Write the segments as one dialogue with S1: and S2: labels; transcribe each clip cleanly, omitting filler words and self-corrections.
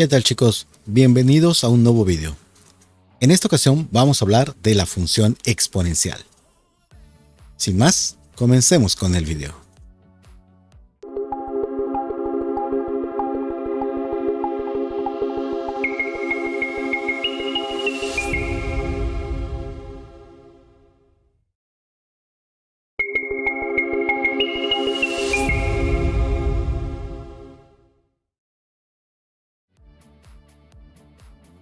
S1: ¿Qué tal, chicos? Bienvenidos a un nuevo video. En esta ocasión vamos a hablar de la función exponencial. Sin más, comencemos con el video.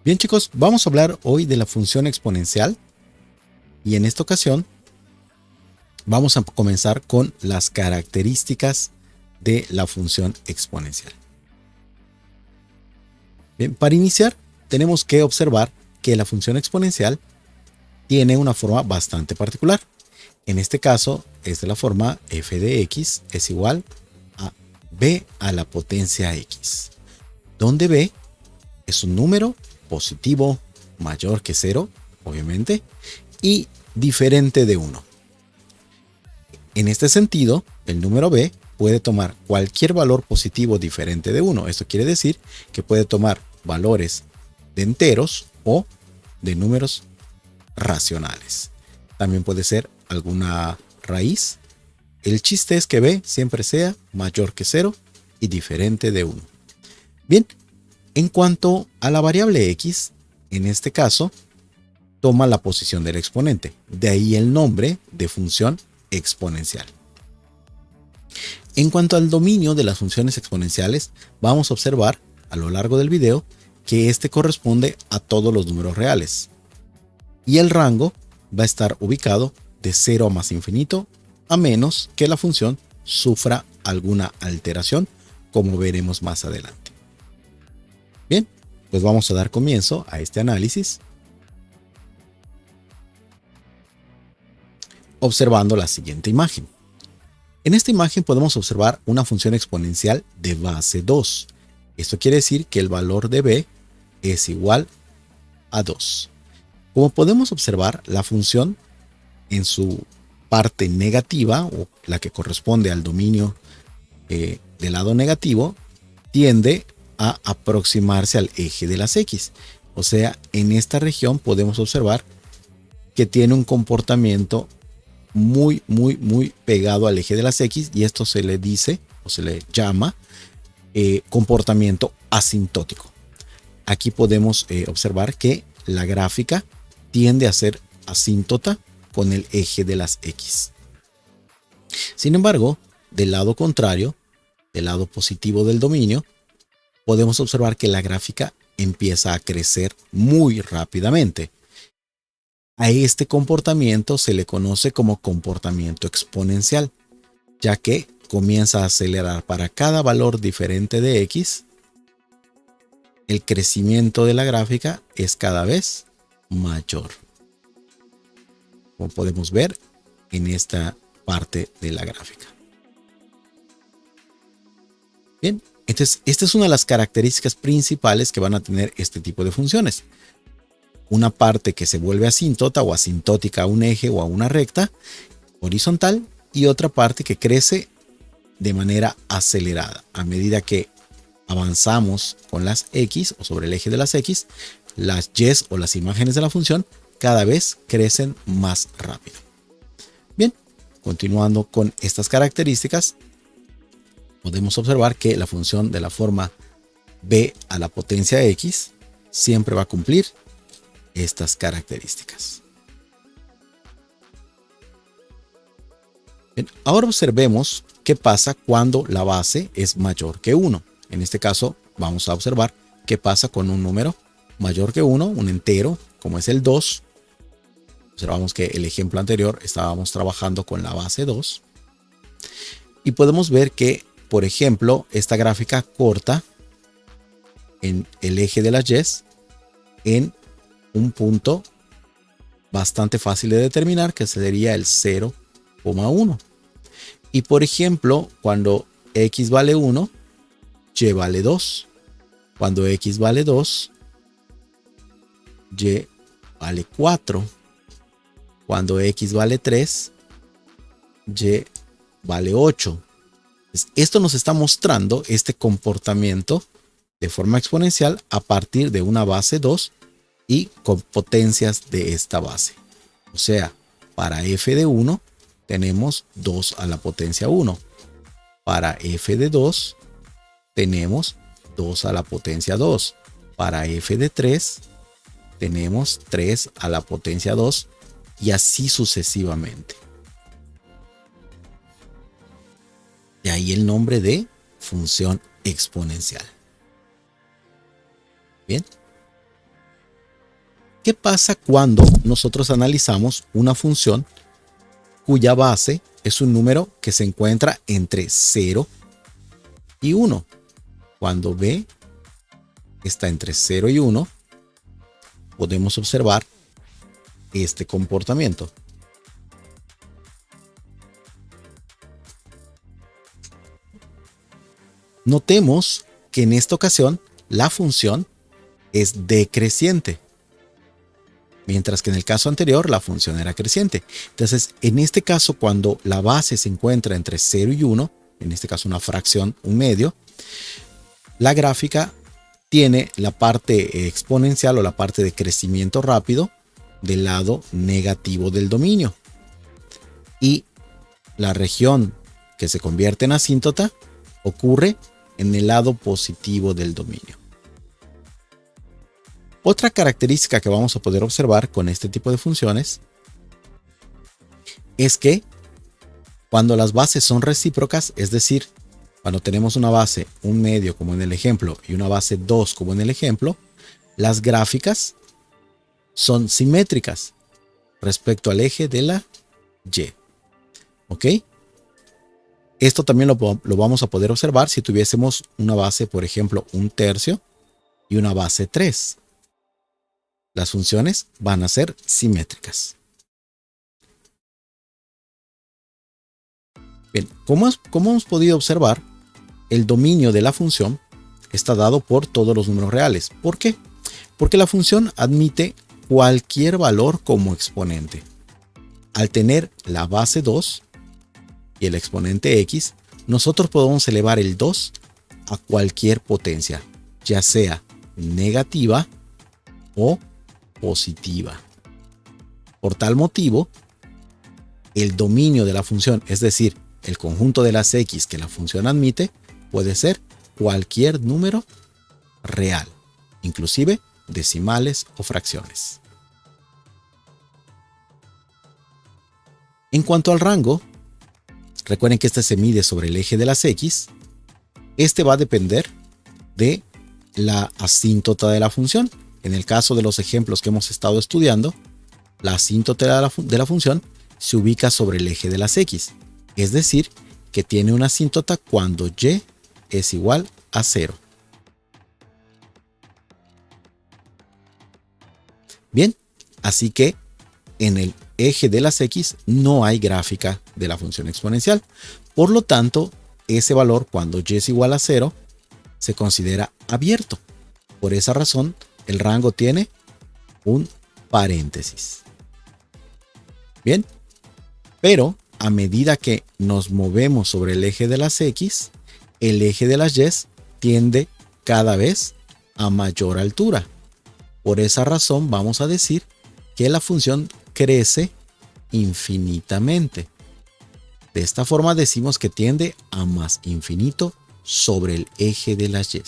S1: Bien, chicos, vamos a hablar hoy de la función exponencial y en esta ocasión vamos a comenzar con las características de la función exponencial. Bien, para iniciar tenemos que observar que la función exponencial tiene una forma bastante particular. En este caso es de la forma f de x es igual a b a la potencia x, donde b es un número positivo mayor que 0, obviamente, y diferente de 1. En este sentido, el número b puede tomar cualquier valor positivo diferente de 1. Esto quiere decir que puede tomar valores de enteros o de números racionales. También puede ser alguna raíz. El chiste es que b siempre sea mayor que 0 y diferente de 1. Bien. En cuanto a la variable x, en este caso, toma la posición del exponente. De ahí el nombre de función exponencial. En cuanto al dominio de las funciones exponenciales, vamos a observar a lo largo del video que este corresponde a todos los números reales. Y el rango va a estar ubicado de 0 a más infinito, a menos que la función sufra alguna alteración, como veremos más adelante. Bien, pues vamos a dar comienzo a este análisis observando la siguiente imagen. En esta imagen podemos observar una función exponencial de base 2. Esto quiere decir que el valor de b es igual a 2. Como podemos observar, la función en su parte negativa, o la que corresponde al dominio del lado negativo, tiende a aproximarse al eje de las x. O sea, en esta región podemos observar que tiene un comportamiento muy pegado al eje de las x, y esto se le dice o se le llama comportamiento asintótico. Aquí podemos observar que la gráfica tiende a ser asíntota con el eje de las x. Sin embargo, del lado contrario, del lado positivo del dominio, podemos observar que la gráfica empieza a crecer muy rápidamente. A este comportamiento se le conoce como comportamiento exponencial, ya que comienza a acelerar para cada valor diferente de x. El crecimiento de la gráfica es cada vez mayor, como podemos ver en esta parte de la gráfica. Bien. Entonces, esta es una de las características principales que van a tener este tipo de funciones. Una parte que se vuelve asíntota o asintótica a un eje o a una recta horizontal, y otra parte que crece de manera acelerada. A medida que avanzamos con las x o sobre el eje de las x, las y o las imágenes de la función cada vez crecen más rápido. Bien, continuando con estas características, podemos observar que la función de la forma b a la potencia x siempre va a cumplir estas características. Bien, ahora observemos qué pasa cuando la base es mayor que 1. En este caso vamos a observar qué pasa con un número mayor que 1, un entero, como es el 2. Observamos que el ejemplo anterior estábamos trabajando con la base 2. Y podemos ver que, por ejemplo, esta gráfica corta en el eje de las y en un punto bastante fácil de determinar, que sería el 0,1. Y por ejemplo, cuando x vale 1, y vale 2. Cuando x vale 2, y vale 4. Cuando x vale 3, y vale 8. Esto nos está mostrando este comportamiento de forma exponencial a partir de una base 2 y con potencias de esta base. O sea, para f de 1 tenemos 2 a la potencia 1. Para f de 2 tenemos 2 a la potencia 2. Para f de 3 tenemos 3 a la potencia 2 y así sucesivamente. De ahí el nombre de función exponencial. Bien. ¿Qué pasa cuando nosotros analizamos una función cuya base es un número que se encuentra entre 0 y 1? Cuando b está entre 0 y 1, podemos observar este comportamiento. Notemos que en esta ocasión la función es decreciente, mientras que en el caso anterior la función era creciente. Entonces, en este caso, cuando la base se encuentra entre 0 y 1, en este caso una fracción, un medio, la gráfica tiene la parte exponencial o la parte de crecimiento rápido del lado negativo del dominio. Y la región que se convierte en asíntota ocurre en el lado positivo del dominio. Otra característica que vamos a poder observar con este tipo de funciones es que cuando las bases son recíprocas, es decir, cuando tenemos una base, un medio como en el ejemplo y una base 2 como en el ejemplo, las gráficas son simétricas respecto al eje de la Y. ¿Ok? Esto también lo vamos a poder observar si tuviésemos una base, por ejemplo, 1/3 y una base 3. Las funciones van a ser simétricas. Bien, como hemos podido observar, el dominio de la función está dado por todos los números reales. ¿Por qué? Porque la función admite cualquier valor como exponente. Al tener la base 2 y el exponente x, nosotros podemos elevar el 2 a cualquier potencia, ya sea negativa o positiva. Por tal motivo, el dominio de la función, es decir, el conjunto de las x que la función admite, puede ser cualquier número real, inclusive decimales o fracciones. En cuanto al rango, recuerden que este se mide sobre el eje de las x. Este va a depender de la asíntota de la función. En el caso de los ejemplos que hemos estado estudiando, la asíntota de la función se ubica sobre el eje de las x, es decir, que tiene una asíntota cuando y es igual a 0. Bien, así que en el eje de las x no hay gráfica de la función exponencial. Por lo tanto, ese valor cuando y es igual a 0 se considera abierto. Por esa razón, el rango tiene un paréntesis. Bien, pero a medida que nos movemos sobre el eje de las x, el eje de las y tiende cada vez a mayor altura. Por esa razón vamos a decir que la función crece infinitamente. De esta forma decimos que tiende a más infinito sobre el eje de las y.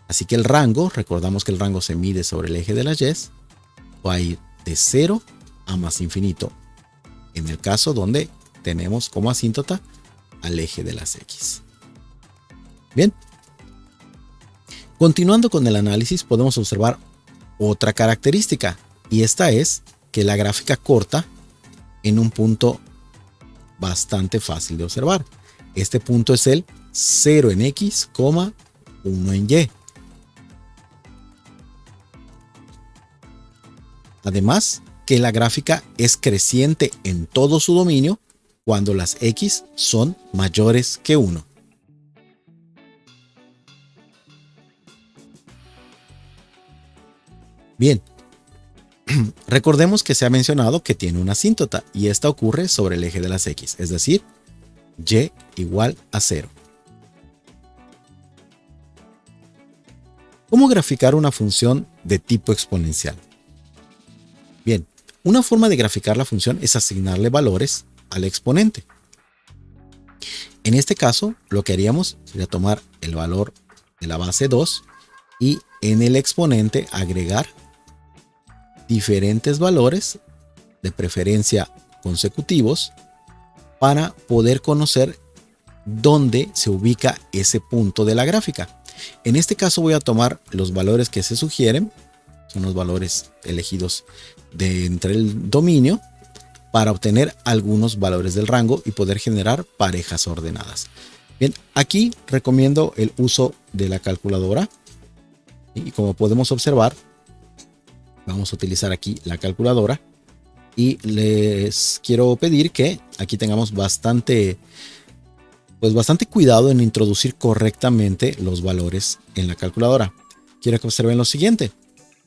S1: Así que el rango, recordamos que el rango se mide sobre el eje de las y, va a ir de 0 a más infinito, en el caso donde tenemos como asíntota al eje de las x. Bien. Continuando con el análisis, podemos observar otra característica, y esta es que la gráfica corta en un punto bastante fácil de observar. Este punto es el 0 en x, 1 en y. Además, que la gráfica es creciente en todo su dominio cuando las x son mayores que 1. Bien, recordemos que se ha mencionado que tiene una asíntota y esta ocurre sobre el eje de las x, es decir, y igual a 0. ¿Cómo graficar una función de tipo exponencial? Bien, una forma de graficar la función es asignarle valores al exponente. En este caso, lo que haríamos sería tomar el valor de la base 2 y en el exponente agregar diferentes valores, de preferencia consecutivos, para poder conocer dónde se ubica ese punto de la gráfica. En este caso voy a tomar los valores que se sugieren, son los valores elegidos de entre el dominio, para obtener algunos valores del rango y poder generar parejas ordenadas. Bien, aquí recomiendo el uso de la calculadora y como podemos observar, vamos a utilizar aquí la calculadora y les quiero pedir que aquí tengamos bastante cuidado en introducir correctamente los valores en la calculadora. Quiero que observen lo siguiente.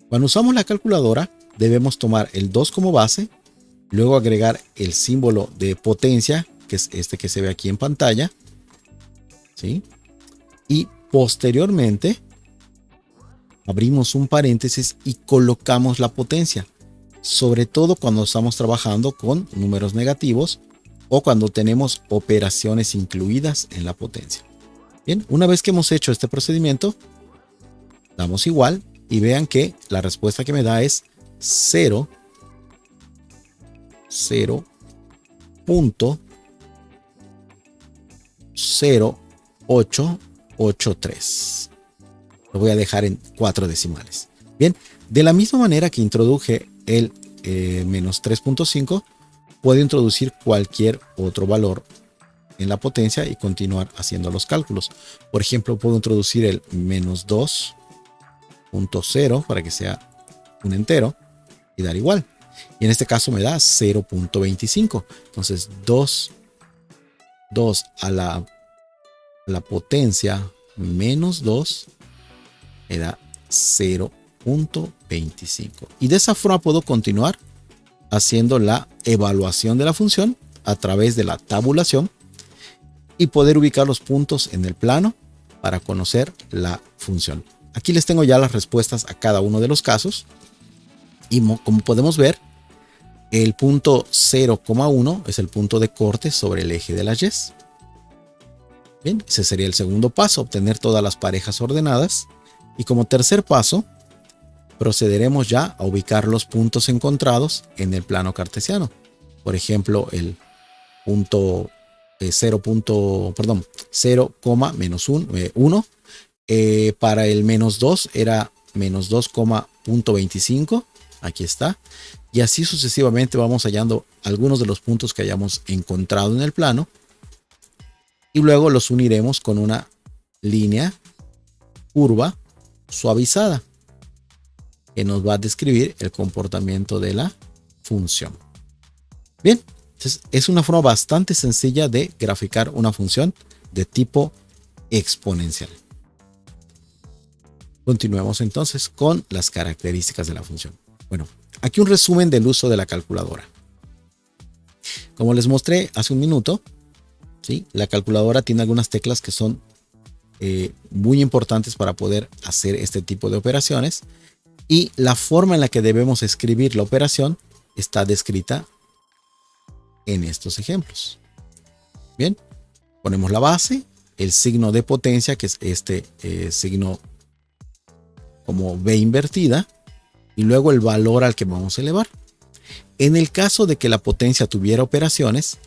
S1: Cuando usamos la calculadora, debemos tomar el 2 como base, luego agregar el símbolo de potencia, que es este que se ve aquí en pantalla, ¿sí? Y posteriormente abrimos un paréntesis y colocamos la potencia, sobre todo cuando estamos trabajando con números negativos o cuando tenemos operaciones incluidas en la potencia. Bien, una vez que hemos hecho este procedimiento, damos igual y vean que la respuesta que me da es 0.0883. Lo voy a dejar en 4 decimales. Bien, de la misma manera que introduje el menos 3.5, puedo introducir cualquier otro valor en la potencia y continuar haciendo los cálculos. Por ejemplo, puedo introducir el menos 2.0 para que sea un entero y dar igual. Y en este caso me da 0.25. Entonces 2 a la potencia menos 2 me da 0.25. Y de esa forma puedo continuar haciendo la evaluación de la función a través de la tabulación y poder ubicar los puntos en el plano para conocer la función. Aquí les tengo ya las respuestas a cada uno de los casos y como podemos ver, el punto 0,1 es el punto de corte sobre el eje de las Y. Bien, ese sería el segundo paso, obtener todas las parejas ordenadas. Y como tercer paso, procederemos ya a ubicar los puntos encontrados en el plano cartesiano. Por ejemplo, el punto 0, menos 1. Para el menos 2 era menos 2,25. Aquí está. Y así sucesivamente vamos hallando algunos de los puntos que hayamos encontrado en el plano. Y luego los uniremos con una línea curva suavizada que nos va a describir el comportamiento de la función. Bien, entonces es una forma bastante sencilla de graficar una función de tipo exponencial. Continuemos entonces con las características de la función. Bueno, aquí un resumen del uso de la calculadora. Como les mostré hace un minuto, ¿sí? La calculadora tiene algunas teclas que son muy importantes para poder hacer este tipo de operaciones. Y la forma en la que debemos escribir la operación está descrita en estos ejemplos. Bien, ponemos la base, el signo de potencia, que es este signo como B invertida, y luego el valor al que vamos a elevar. En el caso de que la potencia tuviera operaciones,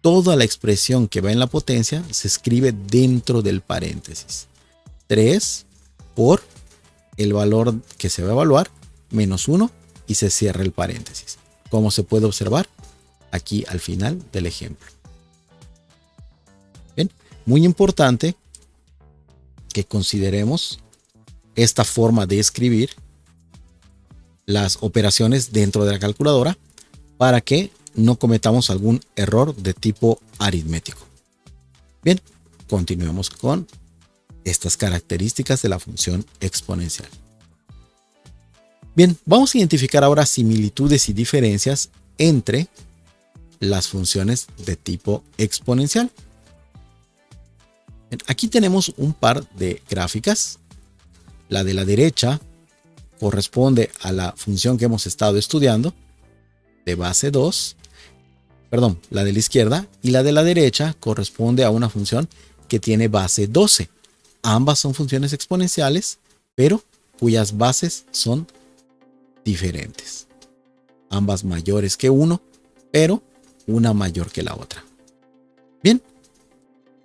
S1: toda la expresión que va en la potencia se escribe dentro del paréntesis. 3 por el valor que se va a evaluar, menos 1, y se cierra el paréntesis. Como se puede observar aquí al final del ejemplo. Bien, muy importante que consideremos esta forma de escribir las operaciones dentro de la calculadora para que no cometamos algún error de tipo aritmético. Bien, continuemos con estas características de la función exponencial. Bien, vamos a identificar ahora similitudes y diferencias entre las funciones de tipo exponencial. Bien, aquí tenemos un par de gráficas. La de la derecha corresponde a la función que hemos estado estudiando de base 2. Perdón, la de la izquierda, y la de la derecha corresponde a una función que tiene base 12. Ambas son funciones exponenciales, pero cuyas bases son diferentes. Ambas mayores que 1, pero una mayor que la otra. Bien,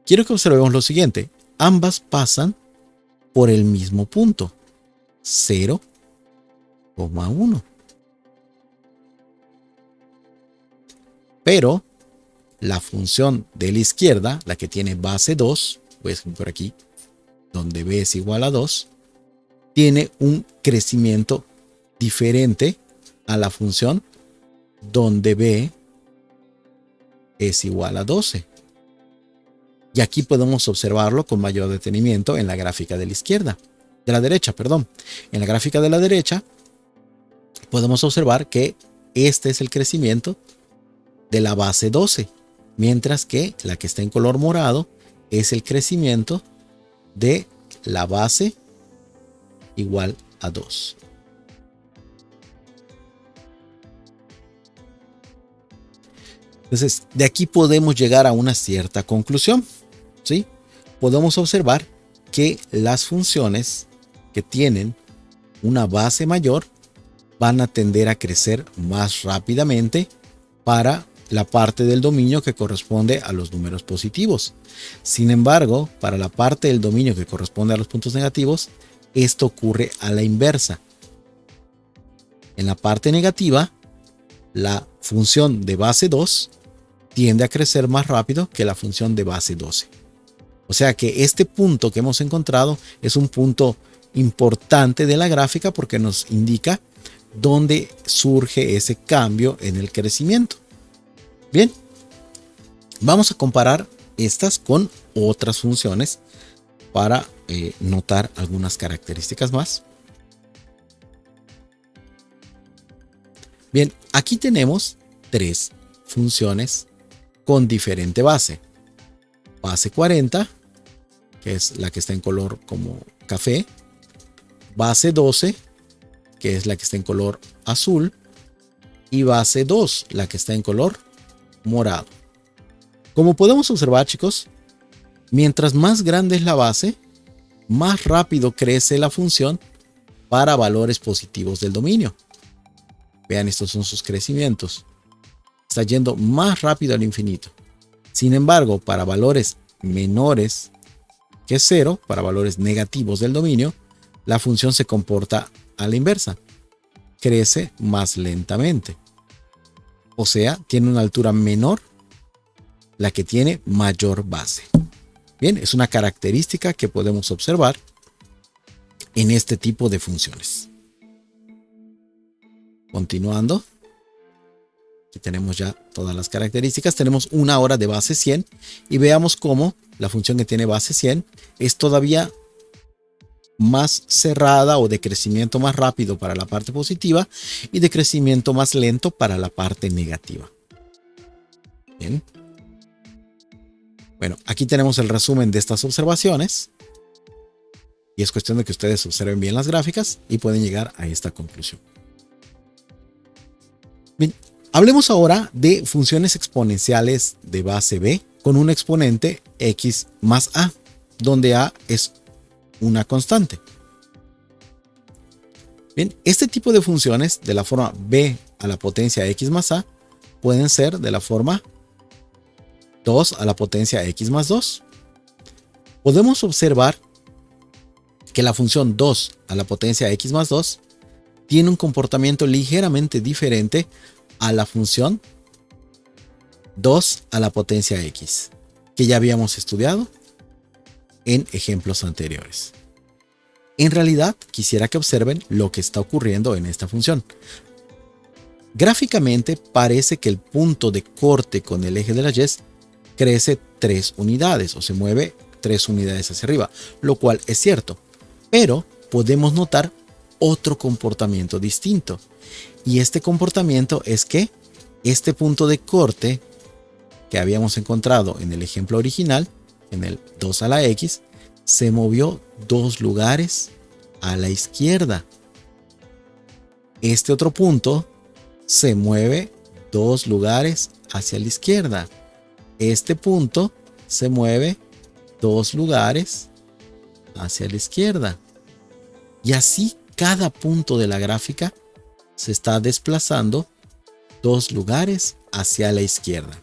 S1: quiero que observemos lo siguiente. Ambas pasan por el mismo punto, 0,1. Pero la función de la izquierda, la que tiene base 2, voy a escribir por aquí, donde b es igual a 2, tiene un crecimiento diferente a la función donde b es igual a 12. Y aquí podemos observarlo con mayor detenimiento en la gráfica de la izquierda, de la derecha, perdón. En la gráfica de la derecha podemos observar que este es el crecimiento de la base 12, mientras que la que está en color morado es el crecimiento de la base igual a 2. Entonces, de aquí podemos llegar a una cierta conclusión, ¿sí? Podemos observar que las funciones que tienen una base mayor van a tender a crecer más rápidamente para la parte del dominio que corresponde a los números positivos. Sin embargo, para la parte del dominio que corresponde a los puntos negativos, esto ocurre a la inversa. En la parte negativa, la función de base 2 tiende a crecer más rápido que la función de base 12. O sea que este punto que hemos encontrado es un punto importante de la gráfica porque nos indica dónde surge ese cambio en el crecimiento. Bien, vamos a comparar estas con otras funciones para notar algunas características más. Bien, aquí tenemos 3 funciones con diferente base. Base 40, que es la que está en color como café. Base 12, que es la que está en color azul. Y base 2, la que está en color morado. Como podemos observar, chicos, mientras más grande es la base, más rápido crece la función para valores positivos del dominio. Vean, estos son sus crecimientos. Está yendo más rápido al infinito. Sin embargo, para valores menores que 0, para valores negativos del dominio, la función se comporta a la inversa. Crece más lentamente. O sea, tiene una altura menor la que tiene mayor base. Bien, es una característica que podemos observar en este tipo de funciones. Continuando. Aquí tenemos ya todas las características. Tenemos una hora de base 100 y veamos cómo la función que tiene base 100 es todavía más cerrada o de crecimiento más rápido para la parte positiva y de crecimiento más lento para la parte negativa. Bien. Bueno, aquí tenemos el resumen de estas observaciones y es cuestión de que ustedes observen bien las gráficas y pueden llegar a esta conclusión. Bien, hablemos ahora de funciones exponenciales de base b con un exponente x más a, donde a es una constante. Bien, este tipo de funciones de la forma b a la potencia x más a pueden ser de la forma 2 a la potencia x más 2. Podemos observar que la función 2 a la potencia x más 2 tiene un comportamiento ligeramente diferente a la función 2 a la potencia x, que ya habíamos estudiado en ejemplos anteriores. En realidad, quisiera que observen lo que está ocurriendo en esta función. Gráficamente parece que el punto de corte con el eje de la y crece 3 unidades o se mueve 3 unidades hacia arriba, lo cual es cierto, pero podemos notar otro comportamiento distinto. Y este comportamiento es que este punto de corte que habíamos encontrado en el ejemplo original, en el 2 a la x, se movió 2 lugares a la izquierda. Este otro punto se mueve 2 lugares hacia la izquierda. Este punto se mueve 2 lugares hacia la izquierda. Y así cada punto de la gráfica se está desplazando 2 lugares hacia la izquierda.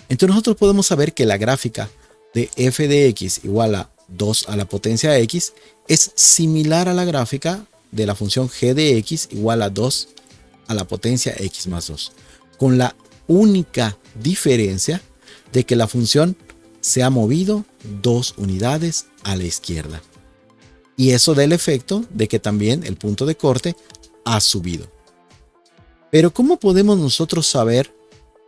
S1: Entonces nosotros podemos saber que la gráfica de f de x igual a 2 a la potencia x es similar a la gráfica de la función g de x igual a 2 a la potencia x más 2, con la única diferencia de que la función se ha movido 2 unidades a la izquierda. Y eso da el efecto de que también el punto de corte ha subido. Pero ¿cómo podemos nosotros saber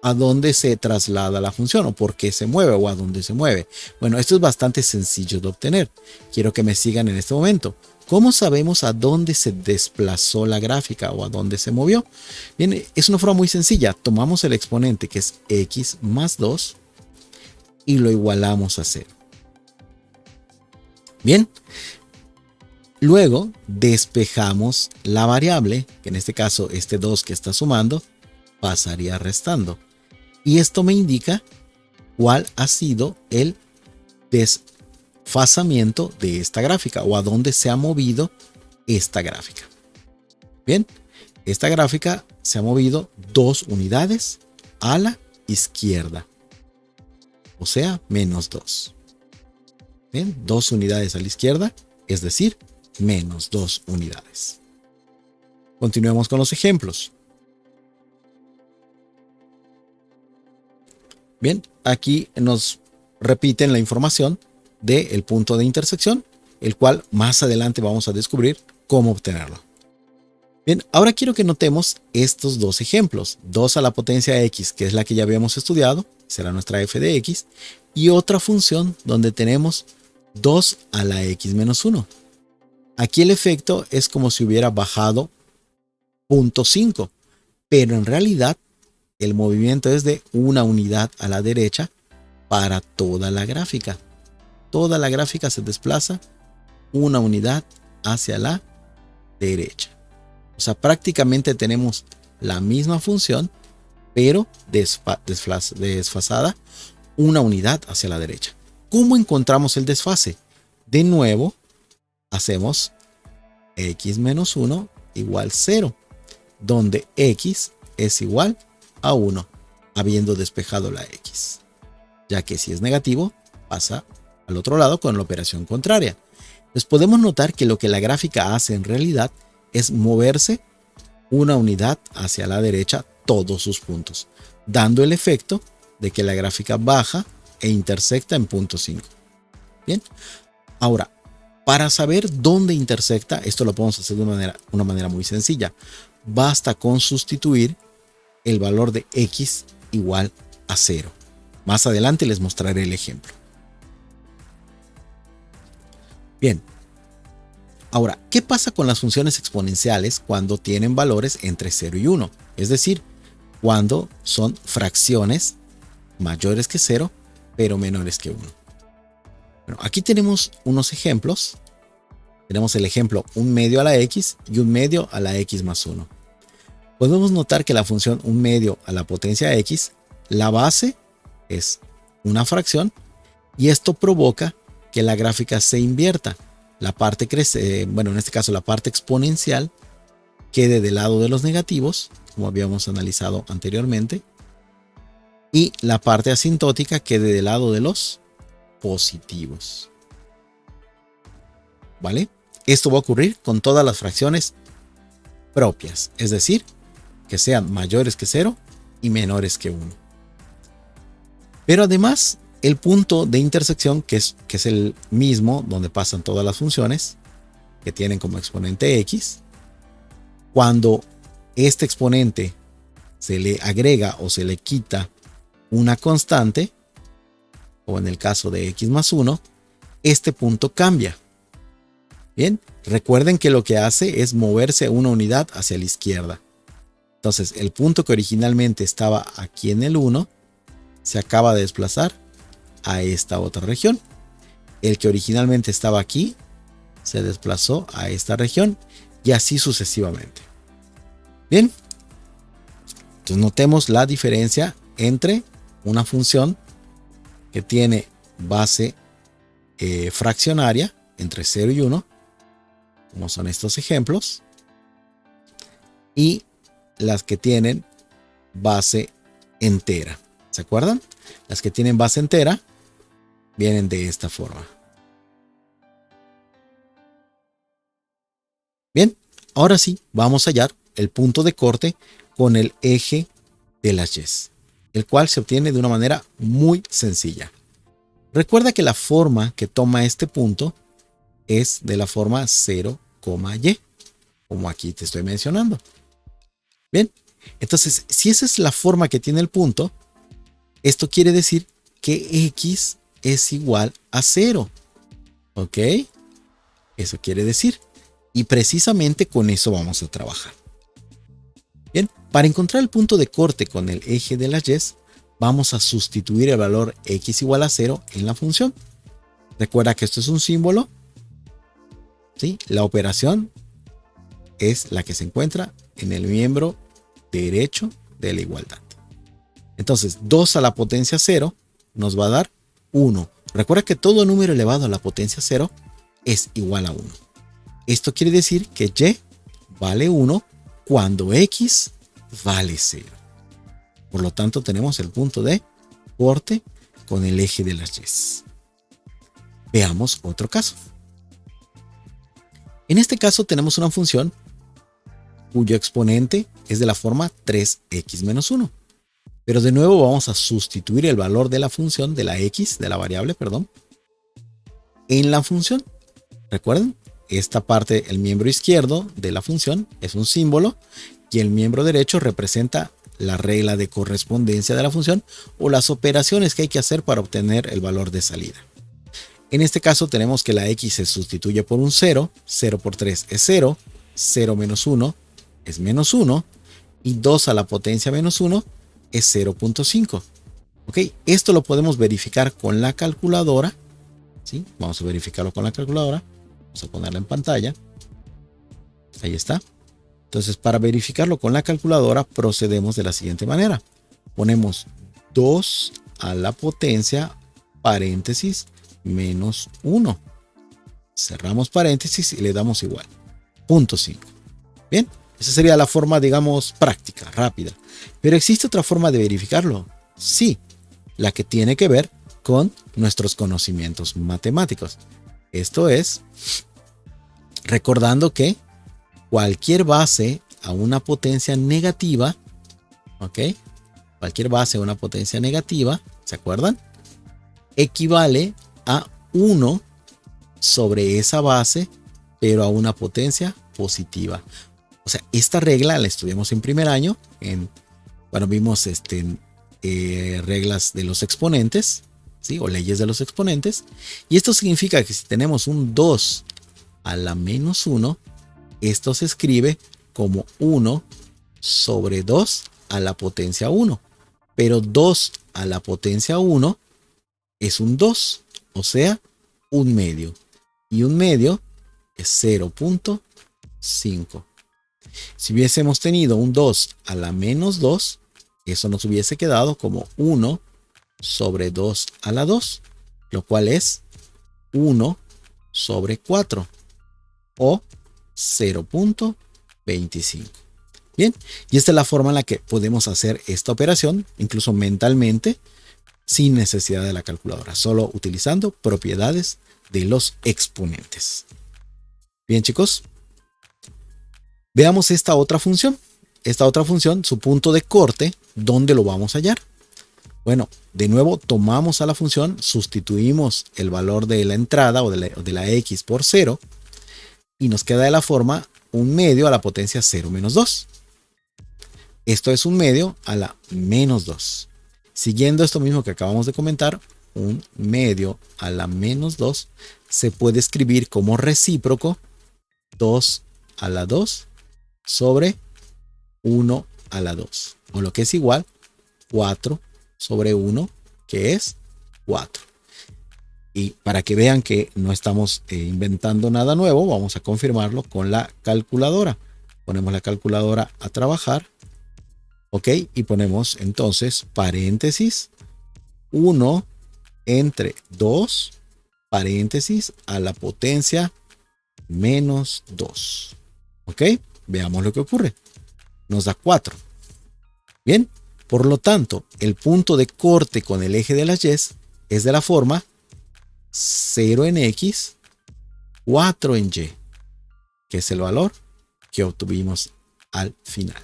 S1: a dónde se traslada la función o por qué se mueve o a dónde se mueve? Bueno, esto es bastante sencillo de obtener. Quiero que me sigan en este momento. ¿Cómo sabemos a dónde se desplazó la gráfica o a dónde se movió? Bien, es una forma muy sencilla. Tomamos el exponente que es x más 2 y lo igualamos a 0. Bien. Luego despejamos la variable, que en este caso este 2 que está sumando pasaría restando. Y esto me indica cuál ha sido el desfasamiento de esta gráfica o a dónde se ha movido esta gráfica. Bien, esta gráfica se ha movido 2 unidades a la izquierda, o sea, menos 2. Bien, 2 unidades a la izquierda, es decir, menos 2 unidades. Continuemos con los ejemplos. Bien, aquí nos repiten la información del punto de intersección, el cual más adelante vamos a descubrir cómo obtenerlo. Bien, ahora quiero que notemos estos dos ejemplos. 2 a la potencia x, que es la que ya habíamos estudiado, será nuestra f de x, y otra función donde tenemos 2 a la x menos 1. Aquí el efecto es como si hubiera bajado 0.5, pero en realidad el movimiento es de 1 unidad a la derecha para toda la gráfica. Toda la gráfica se desplaza 1 unidad hacia la derecha. O sea, prácticamente tenemos la misma función, pero desfasada 1 unidad hacia la derecha. ¿Cómo encontramos el desfase? De nuevo, hacemos x menos 1 igual 0, donde x es igual a 1, habiendo despejado la x, ya que si es negativo, pasa al otro lado con la operación contraria. Entonces podemos notar que lo que la gráfica hace en realidad es moverse 1 unidad hacia la derecha todos sus puntos, dando el efecto de que la gráfica baja e intersecta en punto 5. Bien, ahora, para saber dónde intersecta, esto lo podemos hacer de una manera muy sencilla. Basta con sustituir el valor de x igual a 0. Más adelante les mostraré el ejemplo. Bien. Ahora, ¿qué pasa con las funciones exponenciales cuando tienen valores entre 0 y 1? Es decir, cuando son fracciones mayores que 0, pero menores que 1. Bueno, aquí tenemos unos ejemplos. Tenemos el ejemplo 1 medio a la x y 1 medio a la x más 1. Podemos notar que la función 1 medio a la potencia x, la base es una fracción y esto provoca que la gráfica se invierta. La parte crece, bueno, en este caso la parte exponencial quede del lado de los negativos, como habíamos analizado anteriormente, y la parte asintótica quede del lado de los positivos. ¿Vale? Esto va a ocurrir con todas las fracciones propias, es decir, que sean mayores que 0 y menores que 1. Pero además, el punto de intersección, que es el mismo donde pasan todas las funciones, que tienen como exponente x, cuando este exponente se le agrega o se le quita una constante, o en el caso de x más 1, este punto cambia. Bien, recuerden que lo que hace es moverse una unidad hacia la izquierda. Entonces, el punto que originalmente estaba aquí en el 1, se acaba de desplazar a esta otra región. El que originalmente estaba aquí, se desplazó a esta región y así sucesivamente. Bien, entonces notemos la diferencia entre una función que tiene base fraccionaria entre 0 y 1, como son estos ejemplos, y las que tienen base entera. ¿Se acuerdan? Las que tienen base entera vienen de esta forma. Bien, ahora sí, vamos a hallar el punto de corte con el eje de las y, el cual se obtiene de una manera muy sencilla. Recuerda que la forma que toma este punto es de la forma 0, y, como aquí te estoy mencionando. Bien, entonces, si esa es la forma que tiene el punto, esto quiere decir que x es igual a 0. ¿Ok? Eso quiere decir. Y precisamente con eso vamos a trabajar. Bien, para encontrar el punto de corte con el eje de las y, vamos a sustituir el valor x igual a 0 en la función. Recuerda que esto es un símbolo. ¿Sí? La operación es la que se encuentra en el miembro derecho de la igualdad. Entonces, 2 a la potencia 0 nos va a dar 1. Recuerda que todo número elevado a la potencia 0 es igual a 1. Esto quiere decir que y vale 1 cuando x vale 0. Por lo tanto, tenemos el punto de corte con el eje de las y. Veamos otro caso. En este caso tenemos una función cuyo exponente es de la forma 3x menos 1. Pero de nuevo vamos a sustituir el valor de la función, de la x, de la variable, perdón, en la función. Recuerden, esta parte, el miembro izquierdo de la función es un símbolo y el miembro derecho representa la regla de correspondencia de la función o las operaciones que hay que hacer para obtener el valor de salida. En este caso tenemos que la x se sustituye por un 0, 0 por 3 es 0, 0 menos 1 es menos 1 y 2 a la potencia menos 1 es 0.5. ¿Ok? Esto lo podemos verificar con la calculadora. ¿Sí? Vamos a verificarlo con la calculadora. Vamos a ponerla en pantalla. Ahí está. Entonces, para verificarlo con la calculadora, procedemos de la siguiente manera. Ponemos 2 a la potencia, paréntesis, menos 1. Cerramos paréntesis y le damos igual. 0.5. Bien, esa sería la forma, digamos, práctica, rápida. ¿Pero existe otra forma de verificarlo? Sí, la que tiene que ver con nuestros conocimientos matemáticos. Esto es, recordando que cualquier base a una potencia negativa, ¿ok? Cualquier base a una potencia negativa, ¿se acuerdan? Equivale a 1 sobre esa base, pero a una potencia positiva. O sea, esta regla la estudiamos en primer año, cuando vimos reglas de los exponentes, ¿sí? O leyes de los exponentes. Y esto significa que si tenemos un 2 a la menos 1, esto se escribe como 1 sobre 2 a la potencia 1. Pero 2 a la potencia 1 es un 2, o sea, un medio. Y un medio es 0.5. Si hubiésemos tenido un 2 a la menos 2, eso nos hubiese quedado como 1 sobre 2 a la 2, lo cual es 1 sobre 4 o 0.25. Bien, y esta es la forma en la que podemos hacer esta operación, incluso mentalmente, sin necesidad de la calculadora, solo utilizando propiedades de los exponentes. Bien, chicos, veamos esta otra función. Esta otra función, su punto de corte, ¿dónde lo vamos a hallar? Bueno, de nuevo tomamos a la función, sustituimos el valor de la entrada o de la x por 0 y nos queda de la forma un medio a la potencia 0 menos 2. Esto es un medio a la menos 2. Siguiendo esto mismo que acabamos de comentar, un medio a la menos 2 se puede escribir como recíproco 2 a la 2 sobre 1 a la 2, o lo que es igual 4 sobre 1, que es 4. Y para que vean que no estamos inventando nada nuevo, vamos a confirmarlo con la calculadora. Ponemos la calculadora a trabajar. Ok, y ponemos entonces paréntesis 1 entre 2 paréntesis a la potencia menos 2. Ok, veamos lo que ocurre. Nos da 4. Bien, por lo tanto, el punto de corte con el eje de las y es de la forma 0 en x, 4 en y, que es el valor que obtuvimos al final.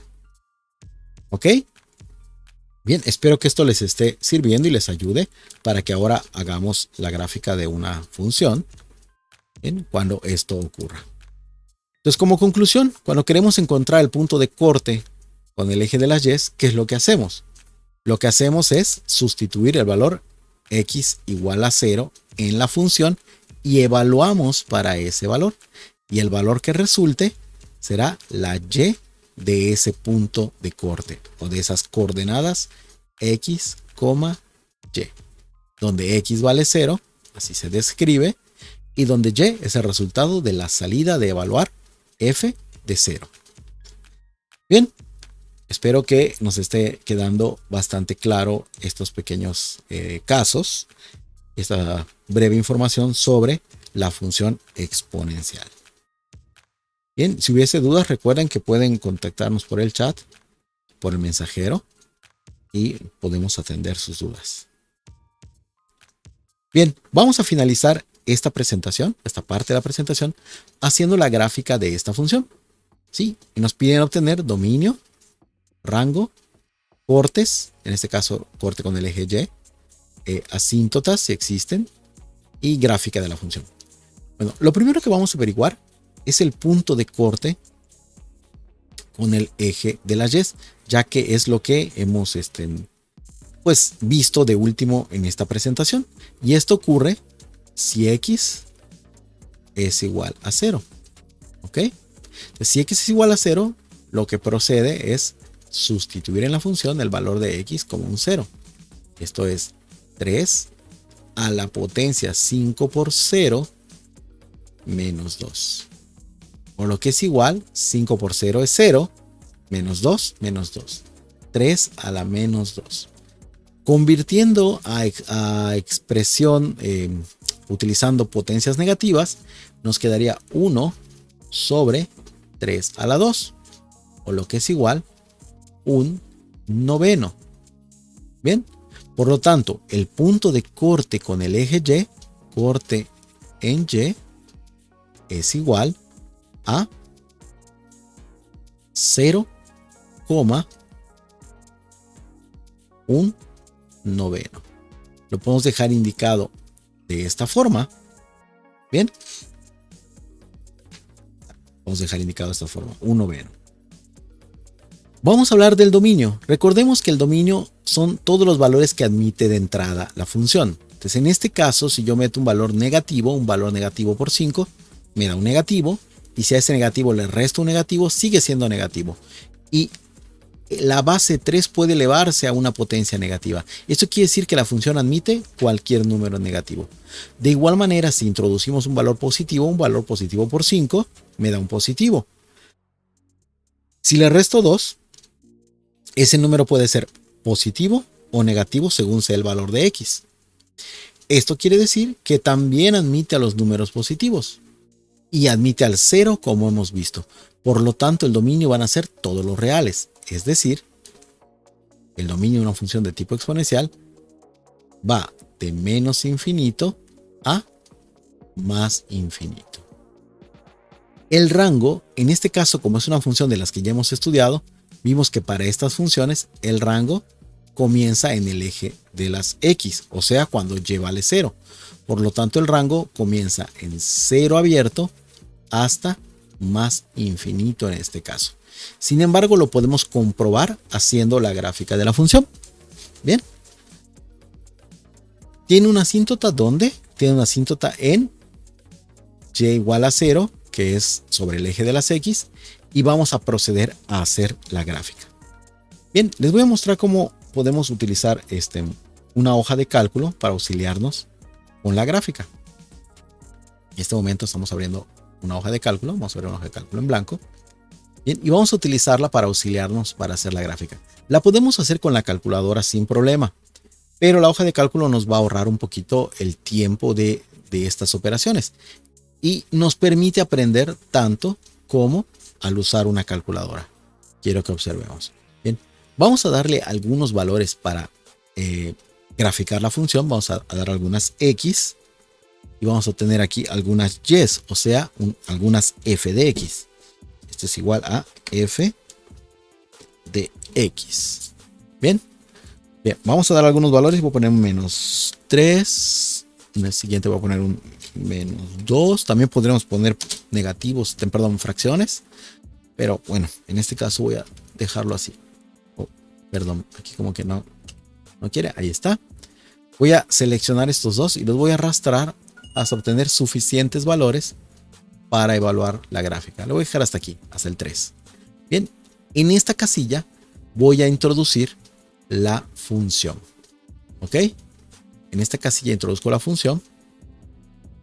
S1: ¿Ok? Bien, espero que esto les esté sirviendo y les ayude para que ahora hagamos la gráfica de una función, ¿bien?, cuando esto ocurra. Entonces, como conclusión, cuando queremos encontrar el punto de corte con el eje de las y, ¿qué es lo que hacemos? Lo que hacemos es sustituir el valor x igual a 0 en la función y evaluamos para ese valor. Y el valor que resulte será la y de ese punto de corte o de esas coordenadas x, y, donde x vale 0, así se describe, y donde y es el resultado de la salida de evaluar f de 0. Bien, espero que nos esté quedando bastante claro estos pequeños casos, esta breve información sobre la función exponencial. Bien, si hubiese dudas, recuerden que pueden contactarnos por el chat, por el mensajero, y podemos atender sus dudas. Bien, vamos a finalizar esta presentación, esta parte de la presentación, haciendo la gráfica de esta función. ¿Sí? Y nos piden obtener dominio, rango, cortes, en este caso corte con el eje y, asíntotas si existen, y gráfica de la función. Bueno, lo primero que vamos a averiguar es el punto de corte con el eje de las y, ya que es lo que hemos pues, visto de último en esta presentación. Y esto ocurre si x es igual a 0. ¿Ok? Entonces, si x es igual a 0, lo que procede es sustituir en la función el valor de x como un 0. Esto es 3 a la potencia 5 por 0 menos 2. Por lo que es igual, 5 por 0 es 0, menos 2, 3 a la menos 2. Convirtiendo a expresión utilizando potencias negativas, nos quedaría 1 sobre 3 a la 2, o lo que es igual, un noveno. Bien, por lo tanto, el punto de corte con el eje y, corte en y, es igual a 0, un noveno. Lo podemos dejar indicado de esta forma. Bien. Vamos a dejar indicado de esta forma, un noveno. Vamos a hablar del dominio. Recordemos que el dominio son todos los valores que admite de entrada la función. Entonces, en este caso, si yo meto un valor negativo por 5, me da un negativo. Y si a ese negativo le resto un negativo, sigue siendo negativo. Y la base 3 puede elevarse a una potencia negativa. Esto quiere decir que la función admite cualquier número negativo. De igual manera, si introducimos un valor positivo por 5, me da un positivo. Si le resto 2, ese número puede ser positivo o negativo según sea el valor de x. Esto quiere decir que también admite a los números positivos. Y admite al 0 como hemos visto. Por lo tanto, el dominio van a ser todos los reales. Es decir, el dominio de una función de tipo exponencial va de menos infinito a más infinito. El rango, en este caso, como es una función de las que ya hemos estudiado, vimos que para estas funciones el rango comienza en el eje de las x, o sea, cuando y vale 0. Por lo tanto, el rango comienza en 0 abierto hasta más infinito en este caso. Sin embargo, lo podemos comprobar haciendo la gráfica de la función. Bien. ¿Tiene una asíntota dónde? Tiene una asíntota en y igual a 0, que es sobre el eje de las x, y vamos a proceder a hacer la gráfica. Bien, les voy a mostrar cómo podemos utilizar una hoja de cálculo para auxiliarnos con la gráfica. En este momento estamos abriendo una hoja de cálculo. Vamos a abrir una hoja de cálculo en blanco. Bien, y vamos a utilizarla para auxiliarnos para hacer la gráfica. La podemos hacer con la calculadora sin problema, pero la hoja de cálculo nos va a ahorrar un poquito el tiempo de estas operaciones y nos permite aprender tanto como al usar una calculadora. Quiero que observemos. Bien, vamos a darle algunos valores para graficar la función. Vamos a dar algunas X y vamos a obtener aquí algunas Y, o sea, algunas F de X. Esto es igual a F de X. Bien, vamos a dar algunos valores. Voy a poner un menos 3. En el siguiente voy a poner un menos 2. También podríamos poner negativos, perdón, fracciones. Pero bueno, en este caso voy a dejarlo así. Oh, perdón, aquí como que no quiere. Ahí está. Voy a seleccionar estos dos y los voy a arrastrar hasta obtener suficientes valores para evaluar la gráfica. Lo voy a dejar hasta aquí, hasta el 3. Bien, en esta casilla voy a introducir la función. ¿Ok? En esta casilla introduzco la función.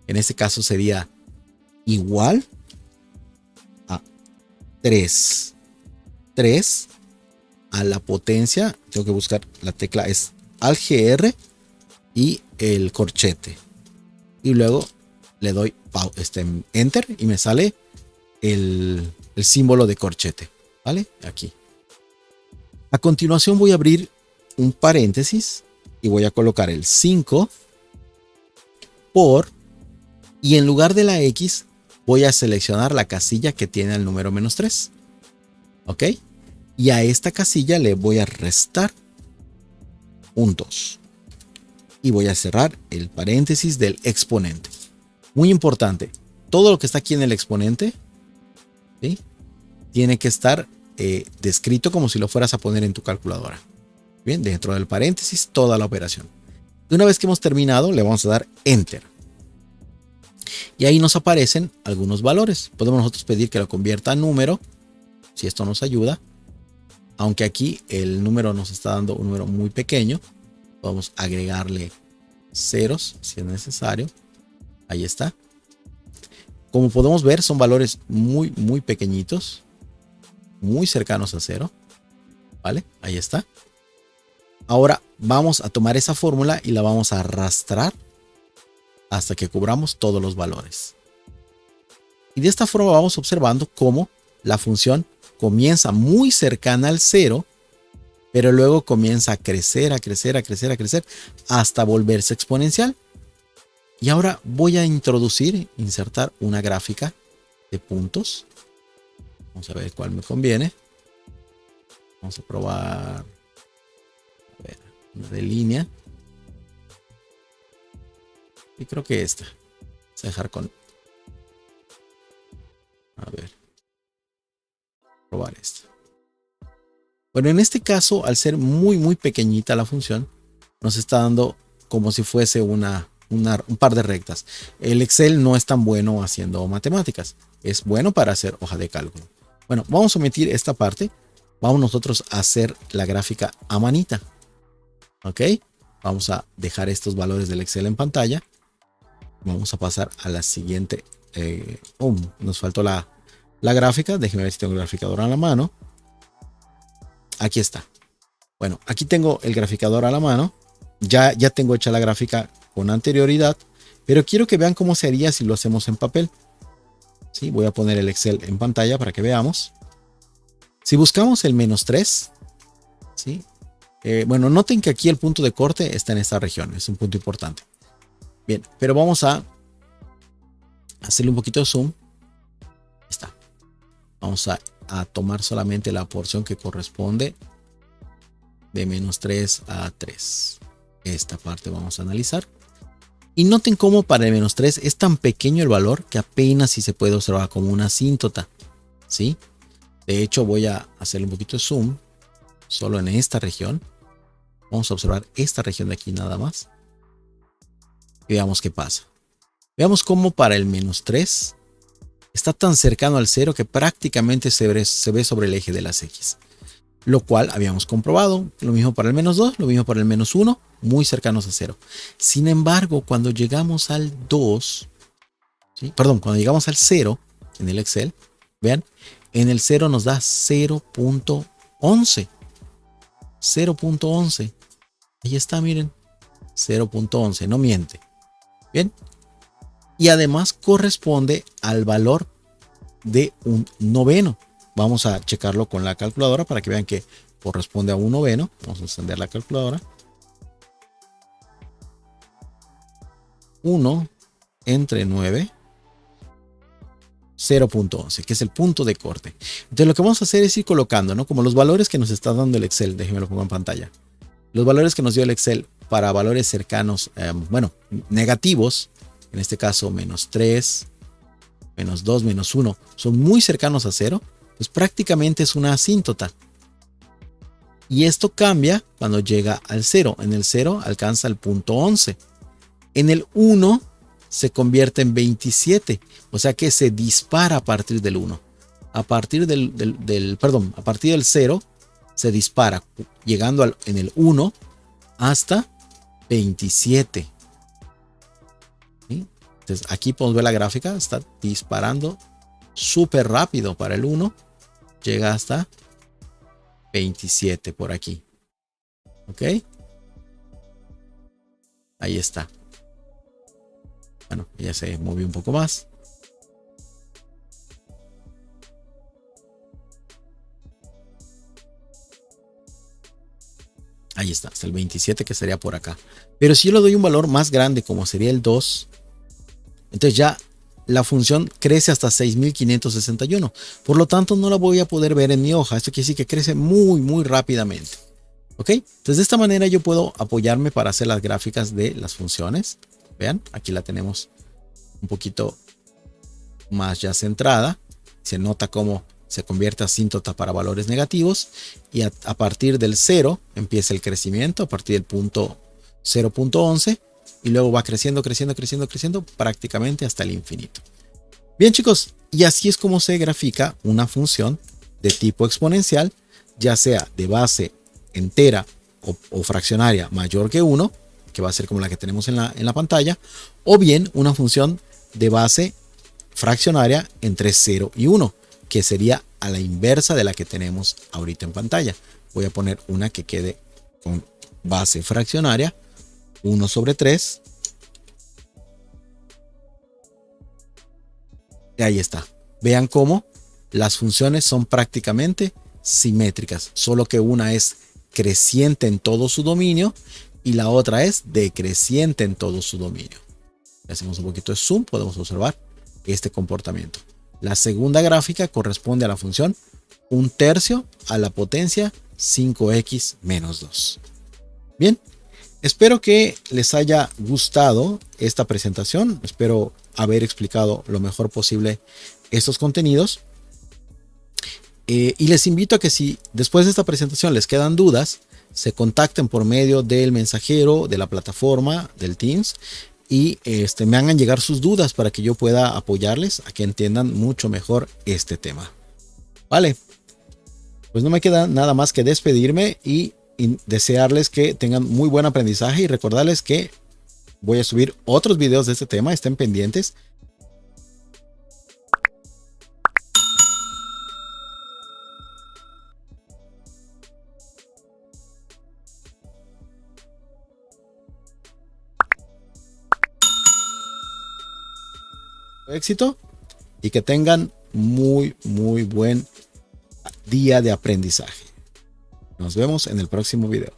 S1: En este caso sería igual a 3 a la potencia. Tengo que buscar la tecla, es AltGr y el corchete. Y luego le doy Enter y me sale el símbolo de corchete. ¿Vale? Aquí. A continuación voy a abrir un paréntesis y voy a colocar el 5 por, y en lugar de la X voy a seleccionar la casilla que tiene el número menos 3. ¿Ok? Y a esta casilla le voy a restar un 2. Y voy a cerrar el paréntesis del exponente. Muy importante, todo lo que está aquí en el exponente, ¿sí?, tiene que estar descrito como si lo fueras a poner en tu calculadora. Bien, dentro del paréntesis toda la operación. Y una vez que hemos terminado, le vamos a dar Enter. Y ahí nos aparecen algunos valores. Podemos nosotros pedir que lo convierta a número, si esto nos ayuda. Aunque aquí el número nos está dando un número muy pequeño, vamos a agregarle ceros si es necesario. Ahí está. Como podemos ver, son valores muy pequeñitos, muy cercanos a 0. ¿Vale? Ahí está. Ahora vamos a tomar esa fórmula y la vamos a arrastrar hasta que cubramos todos los valores. Y de esta forma vamos observando cómo la función comienza muy cercana al 0, pero luego comienza a crecer, hasta volverse exponencial. Y ahora voy a insertar una gráfica de puntos. Vamos a ver cuál me conviene. Vamos a probar, a ver, una de línea. Y creo que esta. Vamos a dejar con... A ver. Probar esta. Bueno, en este caso, al ser muy pequeñita la función, nos está dando como si fuese un par de rectas. El Excel no es tan bueno haciendo matemáticas. Es bueno para hacer hoja de cálculo. Bueno, vamos a omitir esta parte. Vamos nosotros a hacer la gráfica a manita. ¿Ok? Vamos a dejar estos valores del Excel en pantalla. Vamos a pasar a la siguiente. Nos faltó la gráfica. Déjenme ver si tengo el graficador a la mano. Aquí está. Bueno, aquí tengo el graficador a la mano. Ya tengo hecha la gráfica con anterioridad, pero quiero que vean cómo sería si lo hacemos en papel. ¿Sí? Voy a poner el Excel en pantalla para que veamos. Si buscamos el menos 3, ¿sí? Bueno, noten que aquí el punto de corte está en esta región. Es un punto importante. Bien, pero vamos a hacerle un poquito de zoom. Ahí está. Vamos a tomar solamente la porción que corresponde de menos 3 a 3. Esta parte vamos a analizar. Y noten cómo para el menos 3 es tan pequeño el valor que apenas si se puede observar como una asíntota. ¿Sí? De hecho, voy a hacerle un poquito de zoom solo en esta región. Vamos a observar esta región de aquí nada más. Y veamos qué pasa. Veamos cómo para el menos 3 está tan cercano al 0 que prácticamente se ve sobre el eje de las X. lo cual habíamos comprobado. Lo mismo para el -2, lo mismo para el -1, muy cercanos a 0. Sin embargo, cuando llegamos al 2, ¿sí? Perdón, cuando llegamos al 0 en el Excel, vean, en el 0 nos da 0.11. 0.11. Ahí está, miren. 0.11, no miente. Bien. Y además corresponde al valor de un noveno. Vamos a checarlo con la calculadora para que vean que corresponde a un noveno. Vamos a encender la calculadora. 1 entre 9. 0.11, que es el punto de corte. Entonces lo que vamos a hacer es ir colocando, ¿no? Como los valores que nos está dando el Excel. Déjenme lo pongo en pantalla. Los valores que nos dio el Excel para valores cercanos, bueno, negativos, en este caso -3, -2, -1, son muy cercanos a 0, pues prácticamente es una asíntota. Y esto cambia cuando llega al 0. En el 0 alcanza el punto 11. En el 1 se convierte en 27, o sea que se dispara a partir del 1. A partir a partir del 0 se dispara, llegando en el 1 hasta 27. ¿Sí? Entonces aquí podemos ver la gráfica, está disparando súper rápido para el 1, llega hasta 27 por aquí. ¿Ok? Ahí está. Bueno, ya se movió un poco más. Ahí está, hasta el 27 que sería por acá. Pero si yo le doy un valor más grande como sería el 2, entonces ya la función crece hasta 6561. Por lo tanto no la voy a poder ver en mi hoja. Esto quiere decir que crece muy rápidamente. ¿Ok? Entonces de esta manera yo puedo apoyarme para hacer las gráficas de las funciones. Vean, aquí la tenemos un poquito más ya centrada. Se nota cómo se convierte a asíntota para valores negativos. Y a partir del 0 empieza el crecimiento, a partir del punto 0.11. Y luego va creciendo prácticamente hasta el infinito. Bien, chicos, y así es como se grafica una función de tipo exponencial, ya sea de base entera o fraccionaria mayor que 1, que va a ser como la que tenemos en la pantalla, o bien una función de base fraccionaria entre 0 y 1, que sería a la inversa de la que tenemos ahorita en pantalla. Voy a poner una que quede con base fraccionaria, 1 sobre 3. Y ahí está. Vean cómo las funciones son prácticamente simétricas, solo que una es creciente en todo su dominio y la otra es decreciente en todo su dominio. Hacemos un poquito de zoom, podemos observar este comportamiento. La segunda gráfica corresponde a la función 1/3 a la potencia 5x menos 2. Bien, espero que les haya gustado esta presentación. Espero haber explicado lo mejor posible estos contenidos. Y les invito a que si después de esta presentación les quedan dudas, se contacten por medio del mensajero de la plataforma del Teams y me hagan llegar sus dudas para que yo pueda apoyarles a que entiendan mucho mejor este tema. Vale, pues no me queda nada más que despedirme y desearles que tengan muy buen aprendizaje y recordarles que voy a subir otros videos de este tema, estén pendientes. Éxito y que tengan muy buen día de aprendizaje. Nos vemos en el próximo video.